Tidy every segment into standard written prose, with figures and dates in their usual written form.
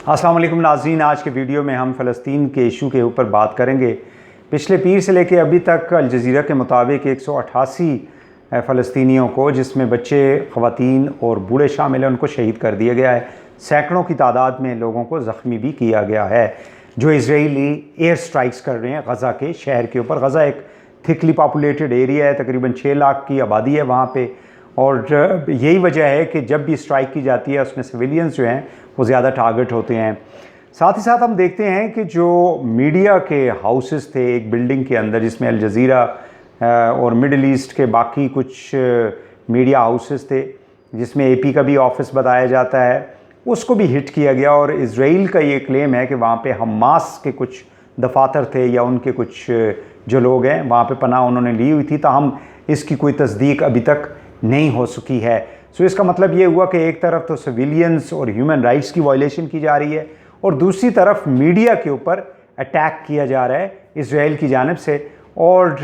अस्सलाम वालेकुम नाज़रीन, आज के वीडियो में हम फ़लस्तीन के इशू के ऊपर बात करेंगे। पिछले पीर से लेकर अभी तक अल जज़ीरा के मुताबिक 188 फ़लस्तीनियों को, जिसमें बच्चे, ख़वातीन और बूढ़े शामिल हैं, उनको शहीद कर दिया गया है। सैकड़ों की तादाद में लोगों को ज़ख्मी भी किया गया है जो इजरायली एयर स्ट्राइक्स कर रहे हैं गज़ा के शहर के ऊपर। गज़ा एक थिकली पॉपुलेटेड एरिया है, तकरीबन 6 लाख की आबादी है वहाँ पे, और यही वजह है कि जब भी स्ट्राइक की जाती है उसमें सिविलियंस जो हैं वो ज़्यादा टारगेट होते हैं। साथ ही साथ हम देखते हैं कि जो मीडिया के हाउसेस थे एक बिल्डिंग के अंदर, जिसमें अल जज़ीरा और मिडल ईस्ट के बाकी कुछ मीडिया हाउसेस थे, जिसमें AP का भी ऑफिस बताया जाता है, उसको भी हिट किया गया। और इजराइल का ये क्लेम है कि वहाँ पे हमास के कुछ दफातर थे या उनके कुछ जो लोग हैं वहाँ पे पनाह उन्होंने ली हुई थी, ताहम इसकी कोई तस्दीक अभी तक नहीं हो सकी है। सो इसका मतलब ये हुआ कि एक तरफ तो सिविलियंस और ह्यूमन राइट्स की वायलेशन की जा रही है और दूसरी तरफ मीडिया के ऊपर अटैक किया जा रहा है इजराइल की जानिब से। और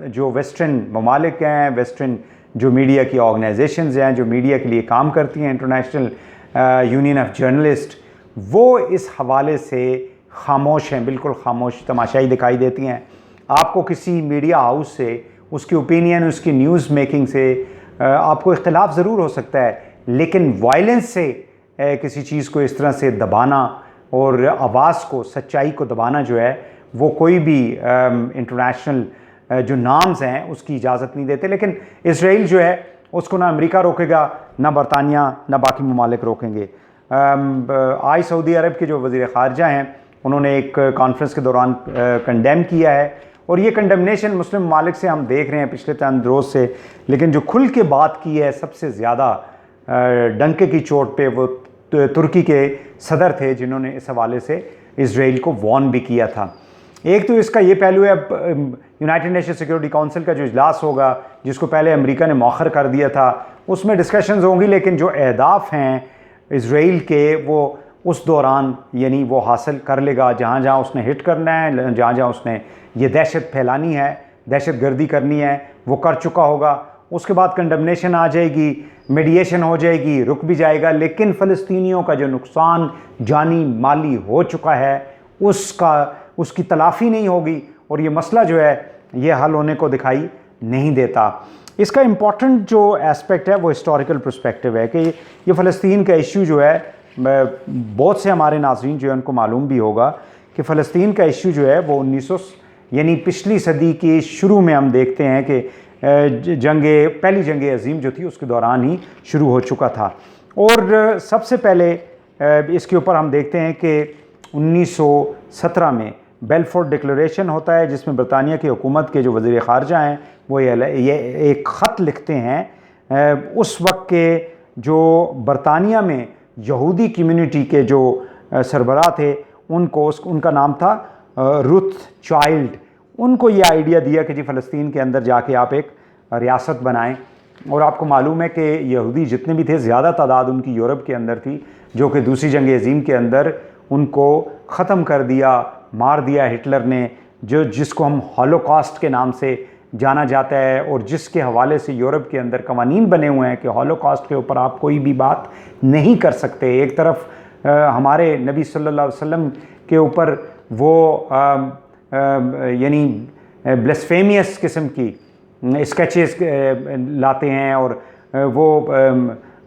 जो वेस्टर्न ममालिक हैं, वेस्टर्न जो मीडिया की ऑर्गेनाइजेशंस हैं जो मीडिया के लिए काम करती हैं, इंटरनेशनल यूनियन ऑफ जर्नलिस्ट, वो इस हवाले से खामोश हैं, बिल्कुल खामोश तमाशाई दिखाई देती हैं। आपको किसी मीडिया हाउस से उसकी ओपिनियन, उसकी न्यूज़ मेकिंग से आपको इख्तिलाफ ज़रूर हो सकता है, लेकिन वायलेंस से किसी चीज़ को इस तरह से दबाना और आवाज़ को, सच्चाई को दबाना जो है वो कोई भी इंटरनेशनल जो नाम्स हैं उसकी इजाज़त नहीं देते। लेकिन इजराइल जो है उसको ना अमेरिका रोकेगा, ना बरतानिया, ना बाकी ममालिक रोकेंगे। आज सऊदी अरब के जो वज़ीर ख़ारजा हैं उन्होंने एक कॉन्फ्रेंस के दौरान कंडेम किया है, और ये कंडेमनेशन मुस्लिम ममालिक से हम देख रहे हैं पिछले चंद रोज़ से। लेकिन जो खुल के बात की है सबसे ज़्यादा डंके की चोट पे, वो तुर्की के सदर थे जिन्होंने इस हवाले से इजराइल को वार्न भी किया था। एक तो इसका ये पहलू है, अब यूनाइटेड नेशन सिक्योरिटी काउंसिल का जो इजलास होगा, जिसको पहले अमेरिका ने मौखर कर दिया था, उसमें डिस्कशंस होंगी, लेकिन जो अहदाफ हैं इजराइल के वो उस दौरान यानी वो हासिल कर लेगा। जहाँ जहाँ उसने हिट करना है, जहाँ जहाँ उसने ये दहशत फैलानी है, दहशत गर्दी करनी है, वो कर चुका होगा। उसके बाद कंडमनेशन आ जाएगी, मीडिएशन हो जाएगी, रुक भी जाएगा, लेकिन फ़लस्तीनियों का जो नुकसान जानी माली हो चुका है उसकी तलाफ़ी नहीं होगी, और ये मसला जो है ये हल होने को दिखाई नहीं देता। इसका इम्पॉर्टेंट जो एस्पेक्ट है वो हिस्टोरिकल पर्सपेक्टिव है कि ये फ़लस्तीन का इशू जो है, बहुत से हमारे नाज़रीन जो है उनको मालूम भी होगा कि फ़लस्तीन का इशू जो है वो 1900 यानी पिछली सदी के शुरू में हम देखते हैं कि पहली जंग अज़ीम जो थी उसके दौरान ही शुरू हो चुका था। और सबसे पहले इसके ऊपर हम देखते हैं कि 1917 में बेलफोर्ड डिक्लेरेशन होता है, जिसमें बरतानिया की हुकूमत के जो वज़ीर ख़ारजा हैं वो ये एक ख़त लिखते हैं उस वक्त के जो बरतानिया में यहूदी कम्युनिटी के जो सरबराह थे, उनका नाम था रुथ चाइल्ड। उनको ये आइडिया दिया कि जी फ़लस्तीन के अंदर जाके आप एक रियासत बनाएं। और आपको मालूम है कि यहूदी जितने भी थे ज़्यादा तादाद उनकी यूरोप के अंदर थी, जो कि दूसरी जंग अज़ीम के अंदर उनको ख़त्म कर दिया, मार दिया हिटलर ने, जिसको हम हॉलोकॉस्ट के नाम से जाना जाता है, और जिसके हवाले से यूरोप के अंदर कवानीन बने हुए हैं कि हॉलोकॉस्ट के ऊपर आप कोई भी बात नहीं कर सकते। एक तरफ हमारे नबी सल्लल्लाहु अलैहि वसल्लम के ऊपर वो यानी ब्लेस्फेमियस किस्म की स्केचेस लाते हैं, और वो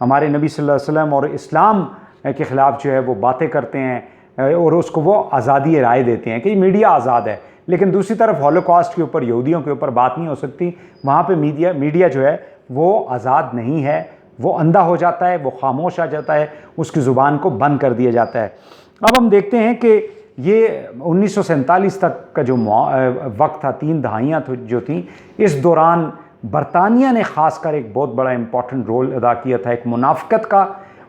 हमारे नबी सल्लल्लाहु अलैहि वसल्लम और इस्लाम के ख़िलाफ़ जो है वो बातें करते हैं, और उसको वो आज़ादी राय देते हैं कि मीडिया आज़ाद है। लेकिन दूसरी तरफ हॉलोकॉस्ट के ऊपर, यहूदियों के ऊपर बात नहीं हो सकती। वहाँ पे मीडिया जो है वो आज़ाद नहीं है, वो अंधा हो जाता है, वो खामोश आ जाता है, उसकी ज़ुबान को बंद कर दिया जाता है। अब हम देखते हैं कि ये 1947 तक का जो वक्त था, 3 दहाइयाँ जो थी, इस दौरान बरतानिया ने ख़ासकर एक बहुत बड़ा इम्पॉर्टेंट रोल अदा किया था, एक मुनाफ़िकत का,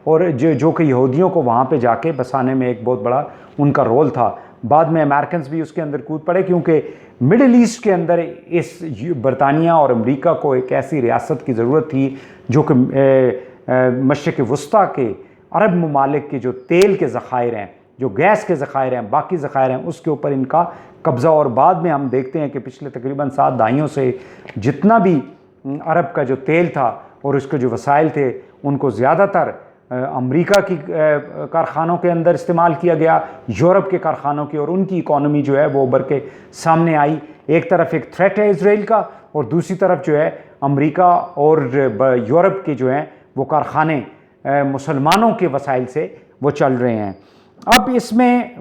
और जो कि यहूदियों को वहाँ पे जाके बसाने में एक बहुत बड़ा उनका रोल था। बाद में अमेरिकन्स भी उसके अंदर कूद पड़े, क्योंकि मिडल ईस्ट के अंदर इस बरतानिया और अमेरिका को एक ऐसी रियासत की ज़रूरत थी जो कि मशरिक़ वस्ता के अरब ममालिक के जो तेल के ज़ख़ायर हैं, जो गैस के ज़ख़ायर हैं, बाकी ज़ख़ायर हैं, उसके ऊपर इनका कब्ज़ा। और बाद में हम देखते हैं कि पिछले तकरीबन 7 दहाइयों से जितना भी अरब का जो तेल था और उसके जो वसाइल थे, उनको ज़्यादातर अमेरिका की कारखानों के अंदर इस्तेमाल किया गया, यूरोप के कारखानों की, और उनकी इकॉनमी जो है वो उभर के सामने आई। एक तरफ एक थ्रेट है इसराइल का, और दूसरी तरफ जो है अमेरिका और यूरोप के जो हैं वो कारखाने मुसलमानों के वसाइल से वो चल रहे हैं। अब इसमें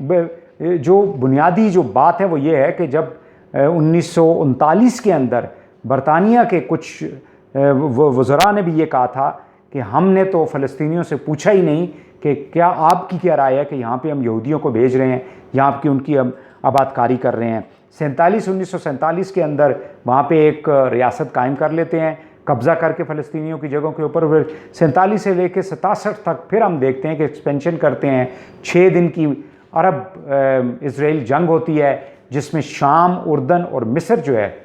जो बुनियादी जो बात है वो ये है कि जब 1939 के अंदर बरतानिया के कुछ वज़रा ने भी ये कहा था कि हमने तो फ़लस्तीनियों से पूछा ही नहीं कि क्या आपकी क्या राय है कि यहाँ पे हम यहूदियों को भेज रहे हैं, यहाँ की उनकी हम आबादकारी कर रहे हैं। 1947 के अंदर वहाँ पे एक रियासत कायम कर लेते हैं, कब्ज़ा करके फ़लस्तीनियों की जगहों के ऊपर। फिर 47 से लेकर 67 तक फिर हम देखते हैं कि एक्सपेंशन करते हैं। 6 दिन की अरब इसराइल जंग होती है, जिसमें शाम, उर्दन और मिस्र जो है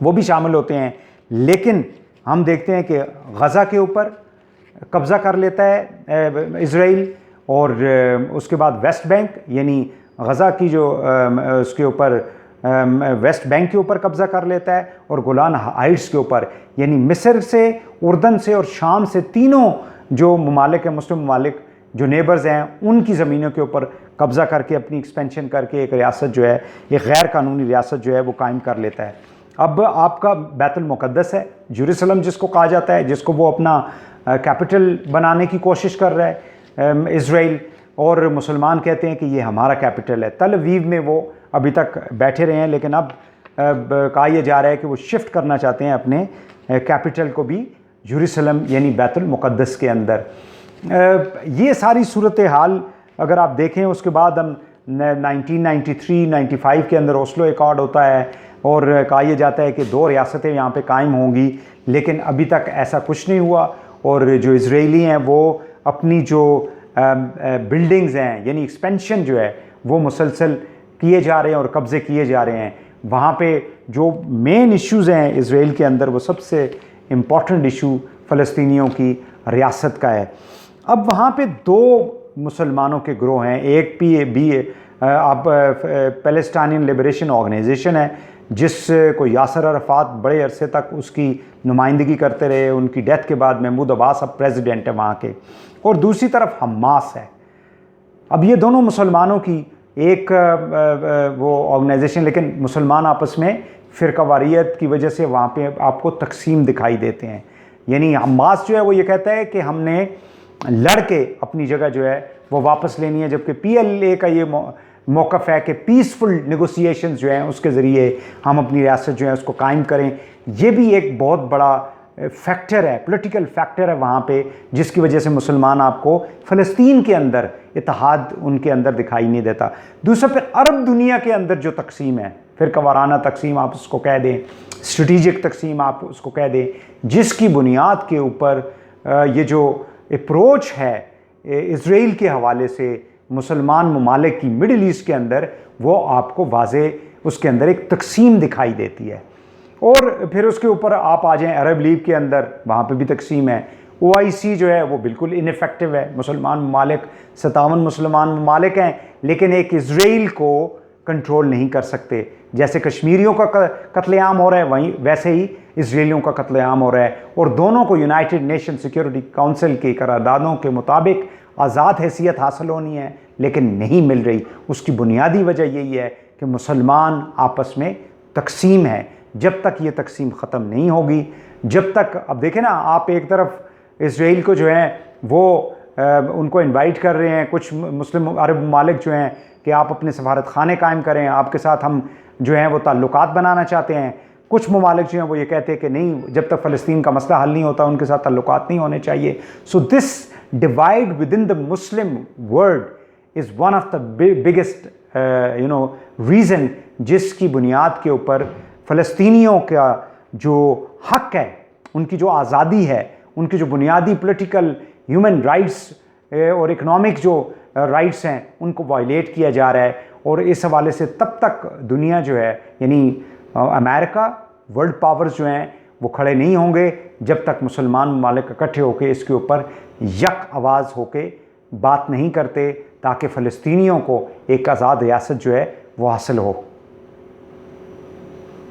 वो भी शामिल होते हैं। लेकिन हम देखते हैं कि गज़ा के ऊपर कब्ज़ा कर लेता है इसराइल, और उसके बाद वेस्ट बैंक, यानी गज़ा की जो उसके ऊपर वेस्ट बैंक के ऊपर कब्ज़ा कर लेता है, और गोलान हाइट्स के ऊपर, यानी मिस्र से, उर्दन से और शाम से, तीनों जो ममालिक हैं, मुस्लिम ममालिक जो नेबर्स हैं, उनकी ज़मीनों के ऊपर कब्ज़ा करके अपनी एक्सपेंशन करके एक रियासत जो है, एक गैर कानूनी रियासत जो है वो कायम कर लेता है। अब आपका बैतुल मुक़द्दस है, जेरूसलम जिसको कहा जाता है, जिसको वो अपना कैपिटल बनाने की कोशिश कर रहा है इसराइल, और मुसलमान कहते हैं कि ये हमारा कैपिटल है। तल अवीव में वो अभी तक बैठे रहे हैं, लेकिन अब कहा यह जा रहा है कि वो शिफ्ट करना चाहते हैं अपने कैपिटल को भी जेरूसलम यानी बैतुल मुक़द्दस के अंदर। ये सारी सूरत हाल अगर आप देखें, उसके बाद हम 1993-95 के अंदर ओस्लो एकॉर्ड होता है, और कहा यह जाता है कि 2 रियासतें यहाँ पे कायम होंगी, लेकिन अभी तक ऐसा कुछ नहीं हुआ। और जो इजरायली हैं वो अपनी जो बिल्डिंग्स हैं, यानी एक्सपेंशन जो है वो मुसलसल किए जा रहे हैं और कब्ज़े किए जा रहे हैं। वहाँ पे जो मेन इश्यूज़ हैं इसराइल के अंदर, वो सबसे इम्पॉर्टेंट इशू फ़लस्तीनियों की रियासत का है। अब वहाँ पे 2 मुसलमानों के ग्रोह हैं। एक आप पैलेस्टाइनियन लिबरेशन ऑर्गेनाइजेशन है, जिसको यासर अराफात बड़े अरसे तक उसकी नुमाइंदगी करते रहे। उनकी डेथ के बाद महमूद अब्बास अब प्रेसिडेंट है वहाँ के। और दूसरी तरफ हमास है। अब ये दोनों मुसलमानों की एक वो ऑर्गेनाइजेशन, लेकिन मुसलमान आपस में फ़िरकावारियत की वजह से वहाँ पे आपको तकसीम दिखाई देते हैं। यानी हमास जो है वो ये कहता है कि हमने लड़ के अपनी जगह जो है वो वापस लेनी है, जबकि PLA का ये मौक़िफ़ है कि पीसफुल नेगोशिएशंस जो हैं उसके ज़रिए हम अपनी रियासत जो है उसको कायम करें। ये भी एक बहुत बड़ा फैक्टर है, पॉलिटिकल फैक्टर है वहाँ पे, जिसकी वजह से मुसलमान आपको फ़लस्तीन के अंदर इत्तेहाद उनके अंदर दिखाई नहीं देता। दूसरा फिर अरब दुनिया के अंदर जो तकसीम है, फिर कवाराना तकसीम आप उसको कह दें, स्ट्रेटिजिक तकसीम आप उसको कह दें, जिसकी बुनियाद के ऊपर ये जो अप्रोच है इसराइल के हवाले से मुसलमान ममालिक की मिडिल ईस्ट के अंदर, वो आपको वाज़े उसके अंदर एक तकसीम दिखाई देती है। और फिर उसके ऊपर आप आ जाएं अरब लीग के अंदर, वहाँ पे भी तकसीम है। OIC जो है वो बिल्कुल इनफेक्टिव है। मुसलमान ममालिक 57 मुसलमान ममालिक हैं, लेकिन एक इसराइल को कंट्रोल नहीं कर सकते। जैसे कश्मीरियों का कत्लेआम हो रहा है, वहीं वैसे ही इसराइलियों का कत्लेआम हो रहा है। और दोनों को यूनाइटेड नेशन सिक्योरिटी काउंसिल के करारदादों के मुताबिक आज़ाद हैसियत हासिल होनी है, लेकिन नहीं मिल रही। उसकी बुनियादी वजह यही है कि मुसलमान आपस में तकसीम है। जब तक ये तकसीम ख़त्म नहीं होगी, जब तक, अब देखें ना, आप एक तरफ इसराइल को जो है वो उनको इनवाइट कर रहे हैं, कुछ मुस्लिम अरब ममालिक जो हैं कि आप अपने सफारत खाने कायम करें, आपके साथ हम जो हैं वो ताल्लुकात बनाना चाहते हैं। कुछ ममालिक जो हैं वो ये कहते हैं कि नहीं, जब तक फ़लस्तीन का मसला हल नहीं होता उनके साथ ताल्लुकात नहीं होने चाहिए। So this divide with in the Muslim world is one of the biggest reason, जिसकी बुनियाद के ऊपर फ़लस्तीनियों का जो हक़ है, उनकी जो आज़ादी है, उनकी जो बुनियादी पॉलिटिकल ह्यूमन राइट्स और इकनॉमिक जो राइट्स हैं, उनको वायलेट किया जा रहा है। और इस हवाले से तब तक दुनिया जो है, यानी अमेरिका, वर्ल्ड पावर्स जो हैं वो खड़े नहीं होंगे जब तक मुसलमान ममालिक इकट्ठे होकर इसके ऊपर यक आवाज़ होकर बात नहीं करते, ताकि फ़लस्तीनियों को एक आज़ाद रियासत जो है वो हासिल हो।